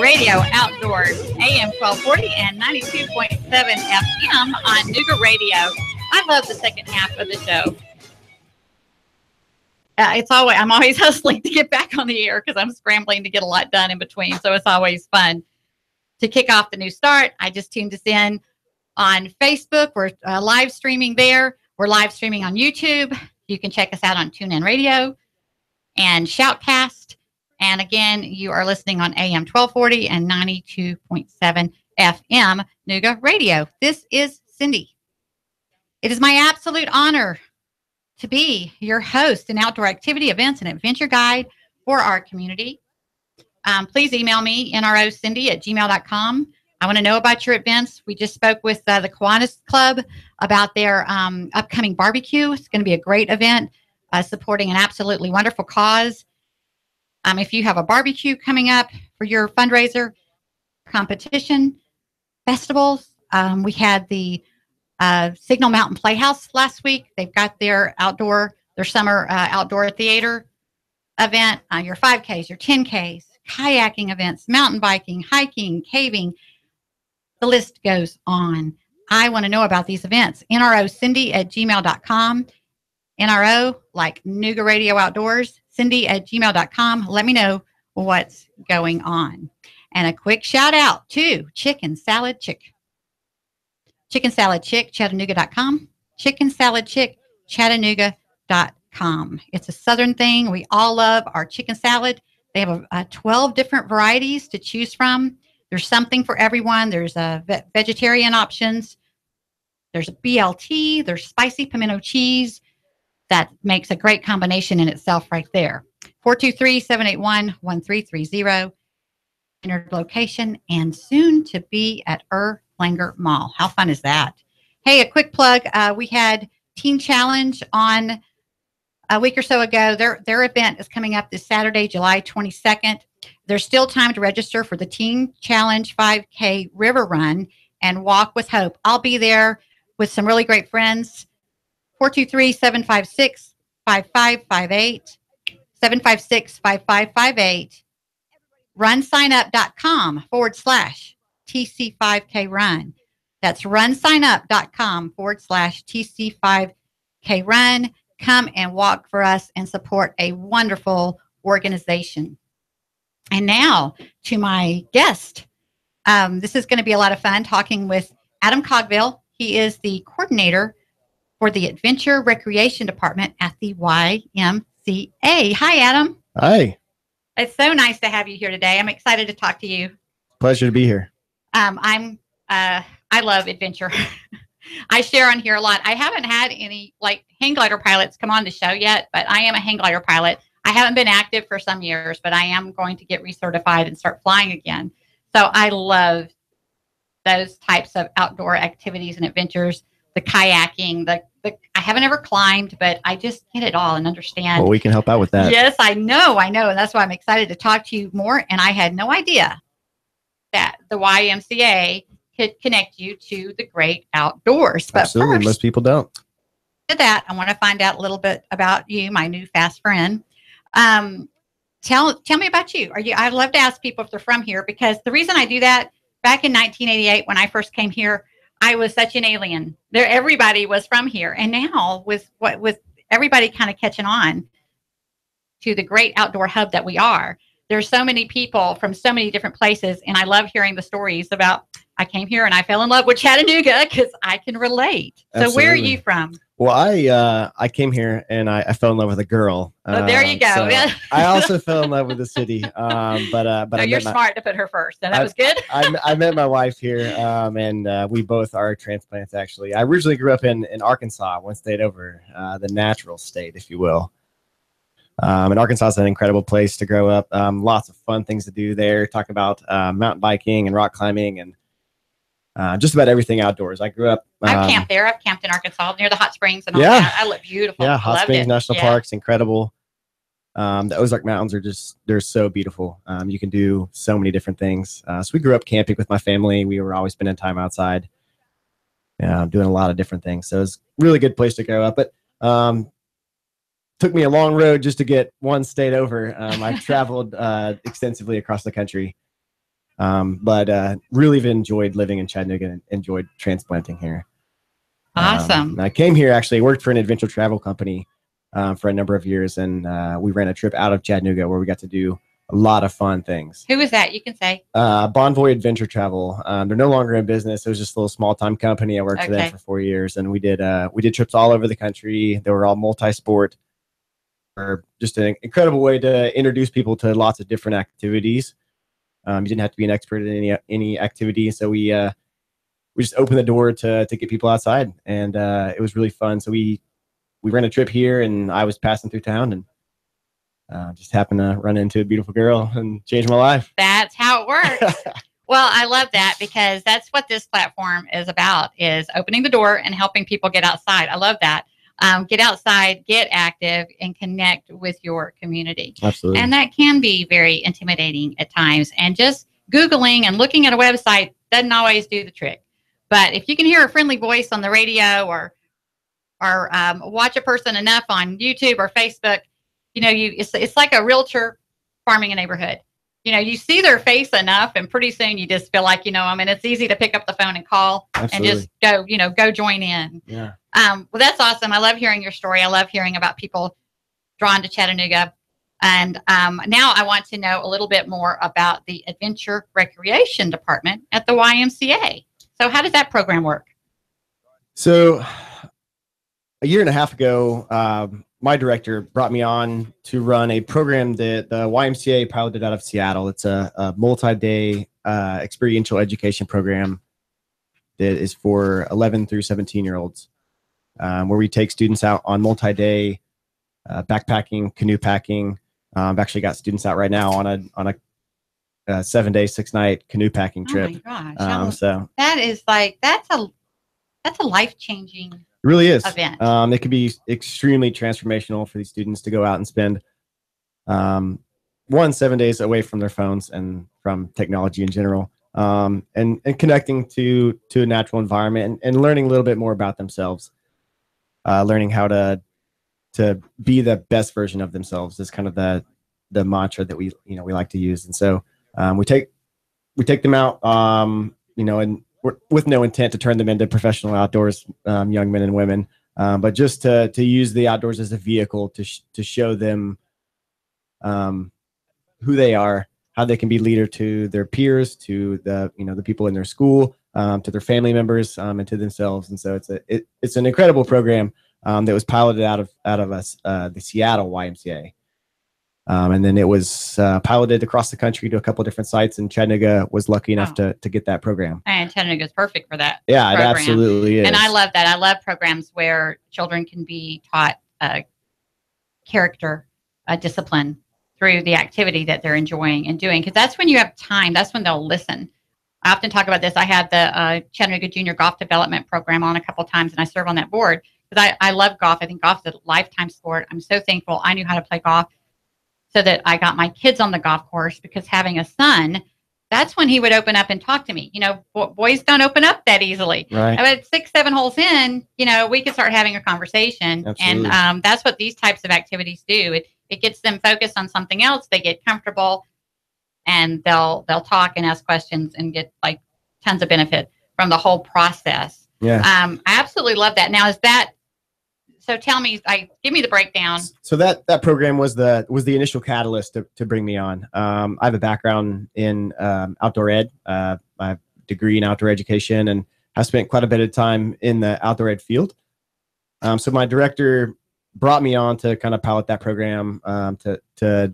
NoogaRadio Outdoors, AM 1240 and 92.7 FM on Nooga Radio. I love the second half of the show. I'm always hustling to get back on the air because I'm scrambling to get a lot done in between. So it's always fun to kick off the new start. I just tuned us in on Facebook. We're live streaming there. We're live streaming on YouTube. You can check us out on TuneIn Radio and Shoutcast. And again, you are listening on AM 1240 and 92.7 FM Nooga Radio. This is Cindy. It is my absolute honor to be your host and outdoor activity events and adventure guide for our community. Please email me, nrocindy@gmail.com. I want to know about your events. We just spoke with the Kiwanis Club about their upcoming barbecue. It's going to be a great event supporting an absolutely wonderful cause. If you have a barbecue coming up for your fundraiser, competition, festivals, we had the Signal Mountain Playhouse last week. They've got their summer outdoor theater event, your 5Ks, your 10Ks, kayaking events, mountain biking, hiking, caving. The list goes on. I want to know about these events. nrocindy@gmail.com. NRO, like NoogaRadio Outdoors, Cindy@gmail.com. Let me know what's going on. And a quick shout out to Chicken Salad Chick. Chicken Salad Chick, Chattanooga.com. Chicken Salad Chick, Chattanooga.com. It's a Southern thing. We all love our chicken salad. They have 12 different varieties to choose from. There's something for everyone. There's vegetarian options. There's a BLT. There's spicy pimento cheese. That makes a great combination in itself right there. 423-781-1330. In location and soon to be at Erlanger Mall. How fun is that? Hey, a quick plug. We had Teen Challenge on a week or so ago. Their event is coming up this Saturday, July 22nd. There's still time to register for the Teen Challenge 5K River Run and Walk with Hope. I'll be there with some really great friends. 423-756-5558, 756-5558, runsignup.com/TC5K run. That's runsignup.com/TC5K run. Come and walk for us and support a wonderful organization. And now to my guest. This is going to be a lot of fun talking with Adam Cogville. He is the coordinator for the Adventure Recreation Department at the YMCA. Hi, Adam. Hi. It's so nice to have you here today. I'm excited to talk to you. Pleasure to be here. I love adventure. I share on here a lot. I haven't had any hang glider pilots come on the show yet, but I am a hang glider pilot. I haven't been active for some years, but I am going to get recertified and start flying again. So I love those types of outdoor activities and adventures. The kayaking, I haven't ever climbed, but I just get it all and understand. Well, we can help out with that. Yes, I know. And that's why I'm excited to talk to you more. And I had no idea that the YMCA could connect you to the great outdoors. But absolutely, first, most people don't. To that, I want to find out a little bit about you, my new fast friend. Tell me about you. I'd love to ask people if they're from here, because the reason I do that, back in 1988, when I first came here, I was such an alien. Everybody was from here. And now with everybody kind of catching on to the great outdoor hub that we are, there's so many people from so many different places. And I love hearing the stories about, I came here and I fell in love with Chattanooga because I can relate. Absolutely. So where are you from? Well, I came here and I fell in love with a girl. Oh, there you go. So I also fell in love with the city. But no, you're smart to put her first. And that was good. I met my wife here, and we both are transplants, actually. I originally grew up in Arkansas, one state over, the natural state, if you will. And Arkansas is an incredible place to grow up. Lots of fun things to do there. Talk about mountain biking and rock climbing and just about everything outdoors. I grew up. I've camped there. I've camped in Arkansas near the hot springs and all that. I look beautiful. Yeah, Hot Springs National Park's incredible. The Ozark Mountains are they're so beautiful. You can do so many different things. So we grew up camping with my family. We were always spending time outside, doing a lot of different things. So it's a really good place to grow up. But took me a long road just to get one state over. I traveled extensively across the country. But really have enjoyed living in Chattanooga and enjoyed transplanting here. Awesome. I came here, actually worked for an adventure travel company for a number of years, and we ran a trip out of Chattanooga where we got to do a lot of fun things. Who was that? You can say. Bonvoy Adventure Travel. They're no longer in business. It was just a little small time company. I worked for them for 4 years, and we did trips all over the country. They were all multi-sport, or just an incredible way to introduce people to lots of different activities. You didn't have to be an expert in any activity, so we just opened the door to get people outside, and it was really fun. So we ran a trip here, and I was passing through town, and just happened to run into a beautiful girl and change my life. That's how it works. Well, I love that, because that's what this platform is about, is opening the door and helping people get outside. I love that. Get outside, get active, and connect with your community. Absolutely. And that can be very intimidating at times. And just Googling and looking at a website doesn't always do the trick. But if you can hear a friendly voice on the radio or watch a person enough on YouTube or Facebook, it's like a realtor farming a neighborhood. You see their face enough, and pretty soon you just feel like, it's easy to pick up the phone and call. Absolutely. And just go join in. Yeah. Well, that's awesome. I love hearing your story. I love hearing about people drawn to Chattanooga. And now I want to know a little bit more about the Adventure Recreation Department at the YMCA. So how does that program work? So a year and a half ago, my director brought me on to run a program that the YMCA piloted out of Seattle. It's a multi-day experiential education program that is for 11 through 17-year-olds, where we take students out on multi-day backpacking, canoe packing. I've actually got students out right now on a 7-day, 6-night canoe packing trip. Oh my gosh! So that is that's a life-changing. It really is. Event. It can be extremely transformational for these students to go out and spend 7 days away from their phones and from technology in general, and connecting to a natural environment and learning a little bit more about themselves, learning how to be the best version of themselves is kind of the mantra that we like to use. And so we take them out, and with no intent to turn them into professional outdoors young men and women, but just to use the outdoors as a vehicle to show them who they are, how they can be leader to their peers, to the people in their school, to their family members, and to themselves. And so it's an incredible program that was piloted out of us, the Seattle YMCA. And then it was piloted across the country to a couple of different sites, and Chattanooga was lucky enough to get that program. And Chattanooga is perfect for that. Yeah, program. It absolutely is. And I love that. I love programs where children can be taught character, discipline through the activity that they're enjoying and doing, because that's when you have time. That's when they'll listen. I often talk about this. I had the Chattanooga Junior Golf Development Program on a couple of times, and I serve on that board because I love golf. I think golf is a lifetime sport. I'm so thankful I knew how to play golf so that I got my kids on the golf course, because having a son, that's when he would open up and talk to me. Boys don't open up that easily. Right. About 6-7 holes in, we could start having a conversation. Absolutely. And that's what these types of activities do. It gets them focused on something else. They get comfortable, and they'll talk and ask questions and get like tons of benefit from the whole process. Yeah. I absolutely love that. Now, so tell me, give me the breakdown. So that program was the initial catalyst to bring me on. I have a background in outdoor ed. I have a degree in outdoor education, and have spent quite a bit of time in the outdoor ed field. So my director brought me on to kind of pilot that program, to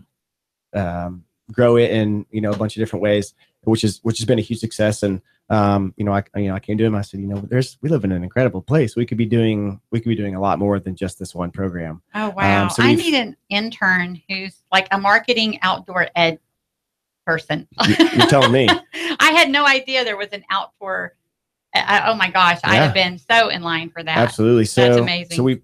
grow it in a bunch of different ways, which has been a huge success. And I came to him. I said, we live in an incredible place. We could be doing a lot more than just this one program. Oh wow! So I need an intern who's like a marketing outdoor ed person. You're telling me. I had no idea there was an outdoor. Oh my gosh! Yeah. I have been so in line for that. Absolutely. So that's amazing. So we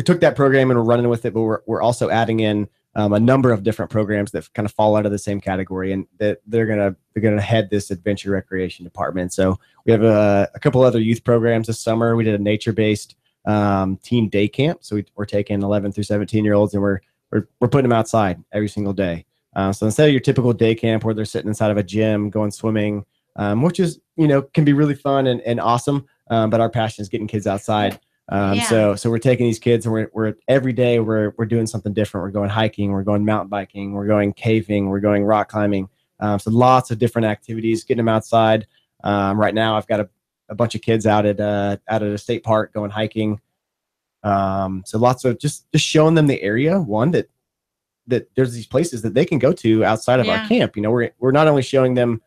took that program and we're running with it, but we're also adding in a number of different programs that kind of fall out of the same category, and that they're gonna head this adventure recreation department. So we have a couple other youth programs this summer. We did a nature-based teen day camp. So we're taking 11 through 17-year-olds, and we're putting them outside every single day. So instead of your typical day camp where they're sitting inside of a gym going swimming, which is, can be really fun and awesome. But our passion is getting kids outside. So we're taking these kids and we're every day we're doing something different. We're going hiking, we're going mountain biking, we're going caving, we're going rock climbing. So lots of different activities, getting them outside. Right now I've got a bunch of kids out at a state park going hiking. So lots of just showing them the area, one that there's these places that they can go to outside of our camp. We're not only showing them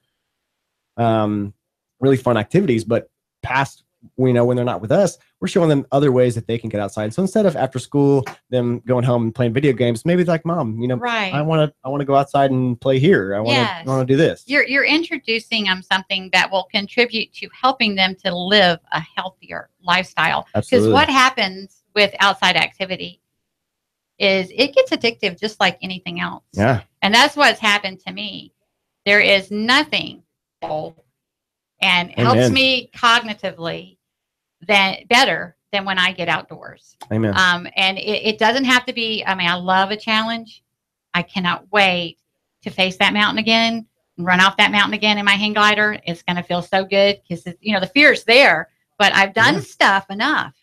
really fun activities, but past, when they're not with us, we're showing them other ways that they can get outside. So instead of after school, them going home and playing video games, maybe like, Mom, right. I want to go outside and play here. I want to do this. You're introducing them something that will contribute to helping them to live a healthier lifestyle. Because what happens with outside activity is it gets addictive just like anything else. Yeah. And that's what's happened to me. There is nothing and helps me cognitively better than when I get outdoors. Amen. And it doesn't have to be, I love a challenge. I cannot wait to face that mountain again and run off that mountain again in my hang glider. It's going to feel so good because, the fear's there, but I've done stuff enough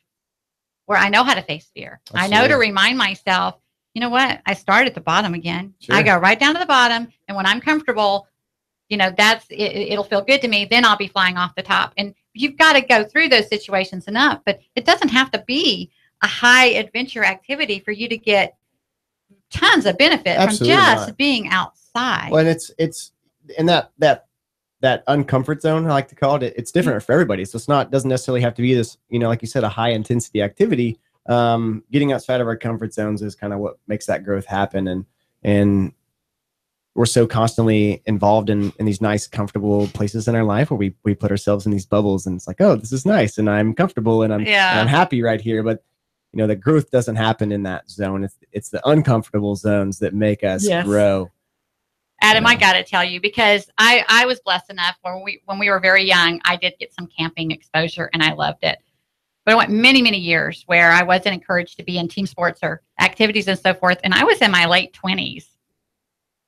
where I know how to face fear. Absolutely. I know to remind myself, you know what? I start at the bottom again. Sure. I go right down to the bottom. And when I'm comfortable, that's it'll feel good to me. Then I'll be flying off the top. And you've got to go through those situations enough, but it doesn't have to be a high adventure activity for you to get tons of benefit from just being outside. Well, and it's in that uncomfort zone, I like to call it. It's different for everybody. So doesn't necessarily have to be this, like you said, a high intensity activity. Getting outside of our comfort zones is kind of what makes that growth happen. And we're so constantly involved in these nice, comfortable places in our life where we put ourselves in these bubbles, and it's like, oh, this is nice, and I'm comfortable, and I'm happy right here. But the growth doesn't happen in that zone. It's the uncomfortable zones that make us grow. Adam, I got to tell you, because I was blessed enough when we were very young, I did get some camping exposure and I loved it. But I went many, many years where I wasn't encouraged to be in team sports or activities and so forth. And I was in my late 20s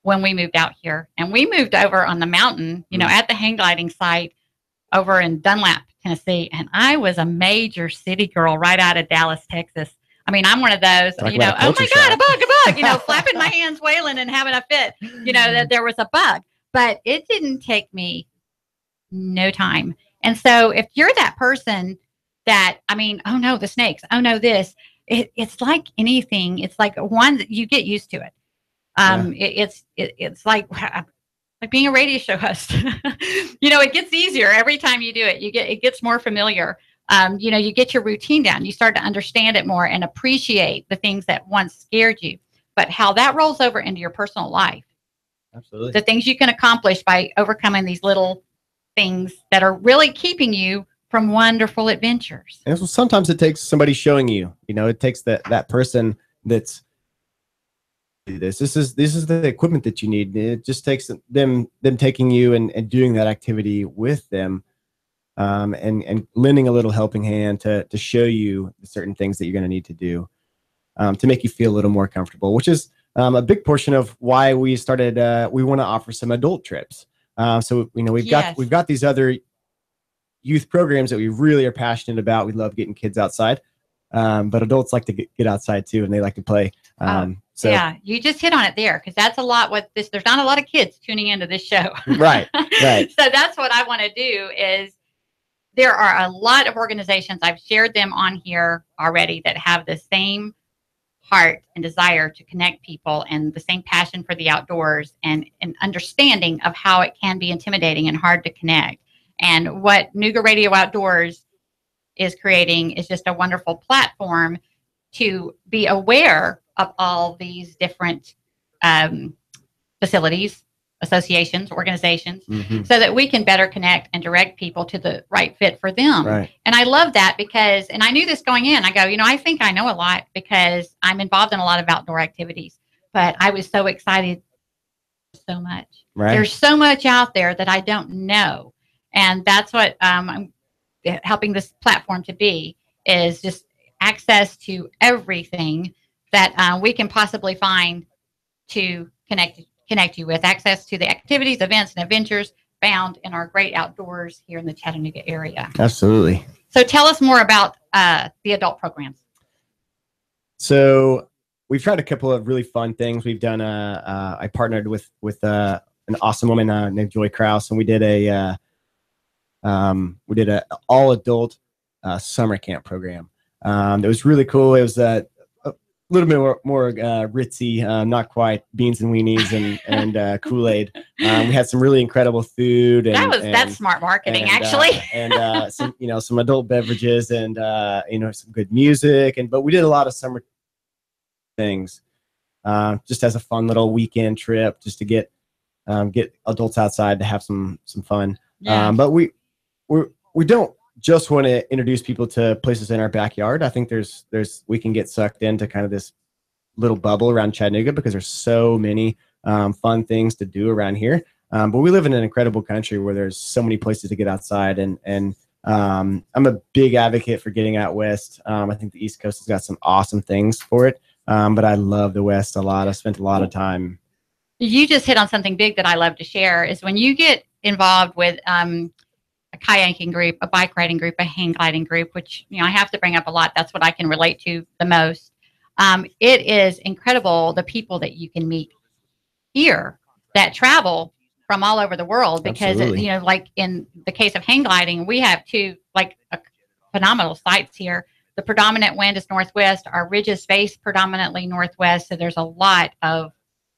when we moved out here, and we moved over on the mountain, at the hang gliding site over in Dunlap, Tennessee. And I was a major city girl right out of Dallas, Texas. I'm one of those, oh my God, a bug, flapping my hands, wailing and having a fit, that there was a bug, but it didn't take me no time. And so if you're that person that, oh no, the snakes, oh no, this, it's like anything. It's like one that you get used to it. It's like being a radio show host. It gets easier every time you do it. It gets more familiar. You get your routine down. You start to understand it more and appreciate the things that once scared you. But how that rolls over into your personal life. Absolutely. The things you can accomplish by overcoming these little things that are really keeping you from wonderful adventures. And so sometimes it takes somebody showing you. It takes that person that's this is the equipment that you need. It just takes them taking you and doing that activity with them, and lending a little helping hand to show you the certain things that you're going to need to do, to make you feel a little more comfortable, which is a big portion of why we started. We want to offer some adult trips. So we've got these other youth programs that we really are passionate about. We love getting kids outside, but adults like to get outside too, and they like to play. You just hit on it there, because that's a lot with this. There's not a lot of kids tuning into this show. Right. So that's what I want to do is there are a lot of organizations, I've shared them on here already, that have the same heart and desire to connect people and the same passion for the outdoors and an understanding of how it can be intimidating and hard to connect. And what NoogaRadio Outdoors is creating is just a wonderful platform to be aware of all these different facilities, associations, organizations, so that we can better connect and direct people to the right fit for them. Right. And I love that because, and I knew this going in, I go, I think I know a lot because I'm involved in a lot of outdoor activities, but I was so excited so much. Right. There's so much out there that I don't know. And that's what I'm helping this platform to be, is just access to everything that we can possibly find to connect connect you with. Access to the activities, events, and adventures found in our great outdoors here in the Chattanooga area. Absolutely. So tell us more about the adult programs. So we've tried a couple of really fun things. We've done I partnered with an awesome woman named Joy Krause, and we did a all adult summer camp program. It was really cool. It was a little bit more ritzy, not quite beans and weenies and Kool-Aid. We had some really incredible food. And, that's smart marketing, actually. And some adult beverages and some good music. But we did a lot of summer things, just as a fun little weekend trip, just to get adults outside to have some fun. Yeah. But we don't just want to introduce people to places in our backyard. I think we can get sucked into kind of this little bubble around Chattanooga because there's so many fun things to do around here. But we live in an incredible country where there's so many places to get outside, and I'm a big advocate for getting out west. I think the East Coast has got some awesome things for it, but I love the West a lot. I spent a lot of time. You just hit on something big that I love to share is when you get involved with a kayaking group, a bike riding group, a hang gliding group, which, I have to bring up a lot. That's what I can relate to the most. It is incredible the people that you can meet here that travel from all over the world because, like in the case of hang gliding, we have two phenomenal sites here. The predominant wind is northwest. Our ridges face predominantly northwest. So there's a lot of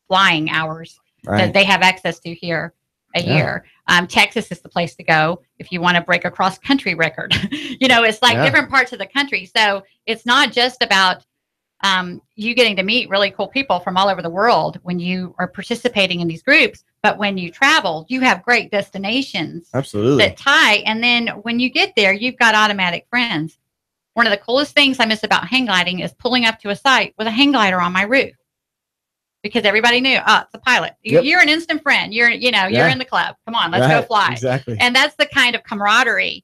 flying hours that they have access to here a year. Texas is the place to go if you want to break a cross country record. It's like different parts of the country. So it's not just about you getting to meet really cool people from all over the world when you are participating in these groups, but when you travel, you have great destinations that tie. And then when you get there, you've got automatic friends. One of the coolest things I miss about hang gliding is pulling up to a site with a hang glider on my roof. Because everybody knew, it's a pilot. You're an instant friend. You're in the club. Come on, let's go fly. Exactly. And that's the kind of camaraderie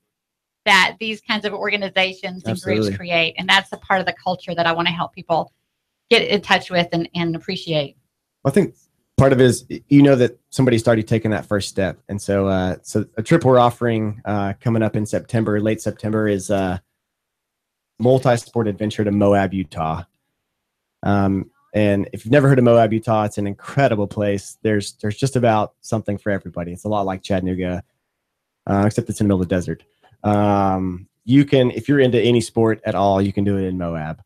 that these kinds of organizations and groups create. And that's a part of the culture that I want to help people get in touch with and appreciate. I think part of it is, that somebody's already taken that first step. And so a trip we're offering coming up in September, late September, is multi-sport adventure to Moab, Utah. And if you've never heard of Moab, Utah, it's an incredible place. There's just about something for everybody. It's a lot like Chattanooga, except it's in the middle of the desert. You can, if you're into any sport at all, you can do it in Moab.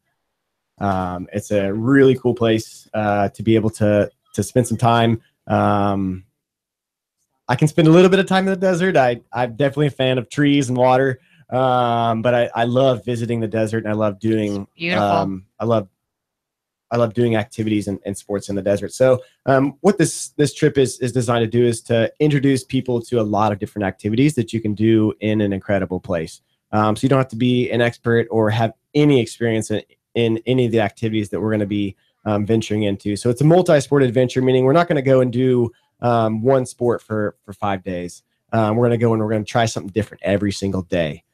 It's a really cool place to be able to spend some time. I can spend a little bit of time in the desert. I'm definitely a fan of trees and water, but I love visiting the desert, and I love doing beautiful. I love doing activities and sports in the desert. So what this trip is designed to do is to introduce people to a lot of different activities that you can do in an incredible place. So you don't have to be an expert or have any experience in any of the activities that we're going to be venturing into. So it's a multi-sport adventure, meaning we're not going to go and do one sport for 5 days. We're going to go and we're going to try something different every single day.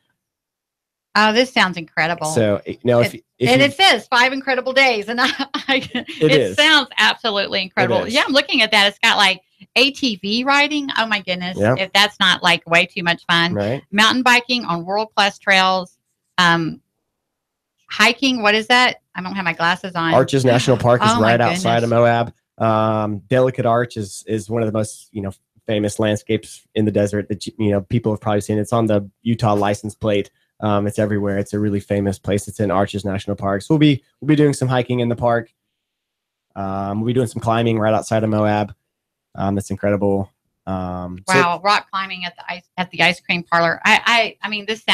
Oh, this sounds incredible. So, it says 5 incredible days, and it sounds absolutely incredible. Yeah, I'm looking at that. It's got like ATV riding. Oh my goodness. Yep. If that's not like way too much fun. Right. Mountain biking on world-class trails. Hiking. What is that? I don't have my glasses on. Arches National Park is right outside of Moab. Delicate Arch is one of the most, famous landscapes in the desert that, people have probably seen. It's on the Utah license plate. It's everywhere. It's a really famous place. It's in Arches National Park. So we'll be doing some hiking in the park. We'll be doing some climbing right outside of Moab. That's incredible. Wow, rock climbing at the ice cream parlor. I mean, this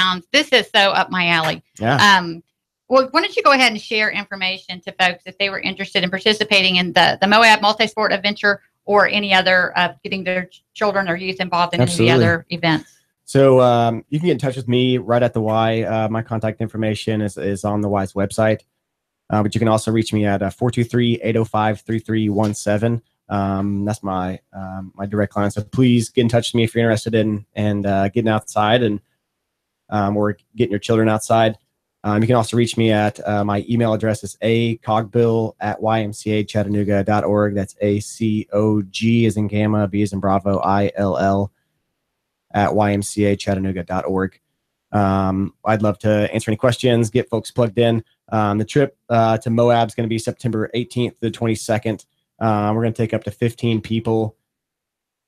is so up my alley. Yeah. Well, why don't you go ahead and share information to folks if they were interested in participating in the Moab multi-sport adventure or any other getting their children or youth involved in any of the other events. So you can get in touch with me right at the Y. My contact information is on the Y's website. But you can also reach me at 423-805-3317. That's my direct line. So please get in touch with me if you're interested in getting outside and or getting your children outside. You can also reach me at my email address is acogbill@ymcachattanooga.org. That's ACOG as in Gamma, B as in Bravo, ILL @ymcachattanooga.org. I'd love to answer any questions, get folks plugged in. The trip to Moab is going to be September 18th to the 22nd. We're going to take up to 15 people.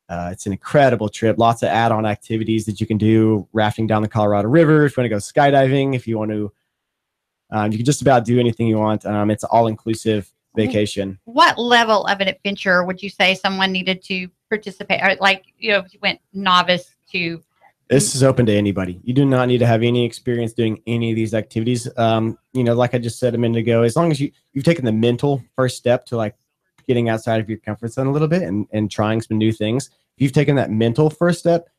It's an incredible trip. Lots of add-on activities that you can do. Rafting down the Colorado River. If you want to go skydiving, if you want to, you can just about do anything you want. It's an all-inclusive vacation. What level of an adventure would you say someone needed to participate? Or like, if you went novice to... This is open to anybody. You do not need to have any experience doing any of these activities. Like I just said a minute ago, as long as you've taken the mental first step to like getting outside of your comfort zone a little bit and trying some new things. If you've taken that mental first step,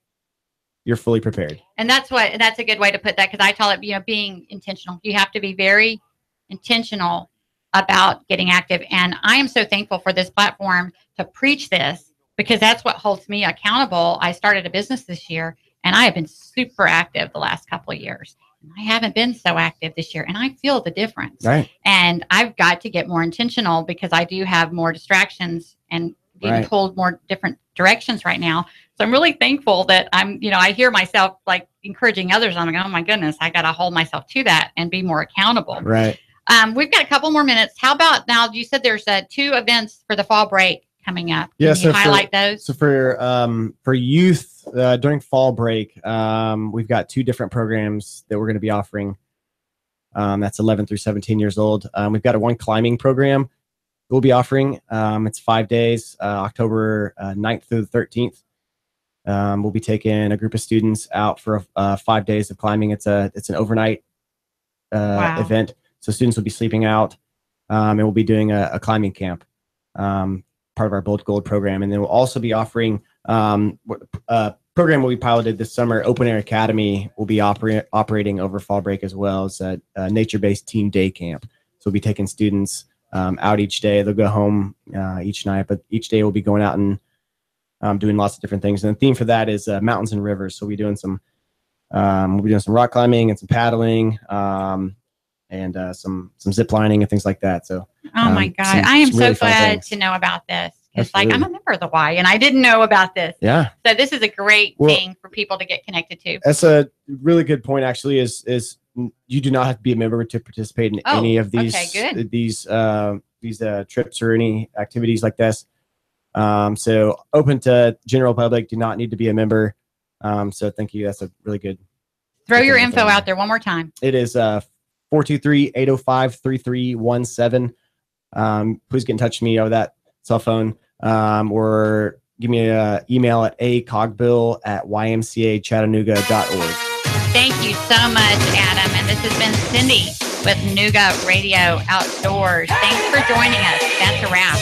you're fully prepared. And that's a good way to put that, because I call it, being intentional. You have to be very intentional about getting active. And I am so thankful for this platform to preach this, because that's what holds me accountable. I started a business this year, and I have been super active the last couple of years. I haven't been so active this year, and I feel the difference. Right. And I've got to get more intentional, because I do have more distractions and being pulled more different directions right now. So I'm really thankful that I hear myself like encouraging others. I'm like, oh my goodness, I got to hold myself to that and be more accountable. Right. We've got a couple more minutes. How about now? You said there's 2 events for the fall break coming up. Can you highlight those? So for youth during fall break, we've got 2 different programs that we're going to be offering. That's 11 through 17 years old. We've got one climbing program we'll be offering. It's 5 days, October 9th through the 13th. We'll be taking a group of students out for 5 days of climbing. It's an overnight event. So students will be sleeping out, and we'll be doing a climbing camp, part of our Bold Gold program. And then we'll also be offering a program we piloted this summer, Open Air Academy, will be operating over fall break as well. It's a nature-based team day camp. So we'll be taking students out each day. They'll go home each night, but each day we'll be going out and doing lots of different things. And the theme for that is mountains and rivers. So we'll be doing some rock climbing and some paddling, and some zip lining and things like that. So, oh my God, I am so glad to know about this. Because I'm a member of the Y, and I didn't know about this. Yeah. So this is a great thing for people to get connected to. That's a really good point, actually, is you do not have to be a member to participate in any of these trips or any activities like this. So open to general public, do not need to be a member. So thank you. That's a really good. Throw your info out there one more time. It is 423-805-3317. Please get in touch with me over that cell phone, or give me an email at acogbill@ymcachattanooga.org. Thank you so much, Adam. And this has been Cindy with NoogaRadio Outdoors. Thanks for joining us. That's a wrap.